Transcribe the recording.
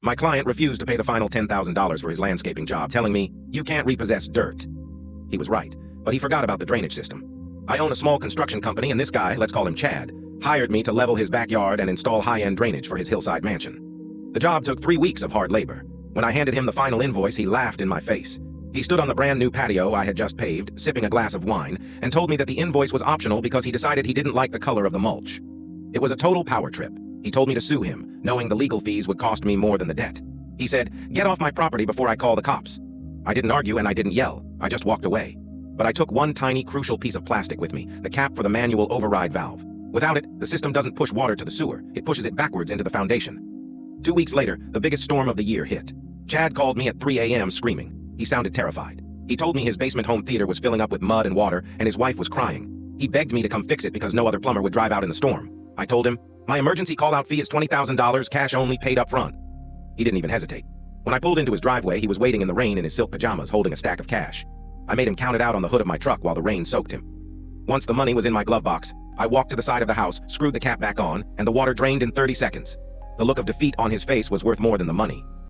My client refused to pay the final $10,000 for his landscaping job, telling me, "You can't repossess dirt." He was right, but he forgot about the drainage system. I own a small construction company, and this guy, let's call him Chad, hired me to level his backyard and install high-end drainage for his hillside mansion. The job took 3 weeks of hard labor. When I handed him the final invoice, he laughed in my face. He stood on the brand new patio I had just paved, sipping a glass of wine, and told me that the invoice was optional because he decided he didn't like the color of the mulch. It was a total power trip. He told me to sue him, knowing the legal fees would cost me more than the debt. He said, "Get off my property before I call the cops." I didn't argue and I didn't yell. I just walked away. But I took one tiny, crucial piece of plastic with me, the cap for the manual override valve. Without it, the system doesn't push water to the sewer. It pushes it backwards into the foundation. 2 weeks later, the biggest storm of the year hit. Chad called me at 3 a.m. screaming. He sounded terrified. He told me his basement home theater was filling up with mud and water, and his wife was crying. He begged me to come fix it because no other plumber would drive out in the storm. I told him, "My emergency call-out fee is $20,000, cash only, paid up front." He didn't even hesitate. When I pulled into his driveway, he was waiting in the rain in his silk pajamas, holding a stack of cash. I made him count it out on the hood of my truck while the rain soaked him. Once the money was in my glove box, I walked to the side of the house, screwed the cap back on, and the water drained in 30 seconds. The look of defeat on his face was worth more than the money.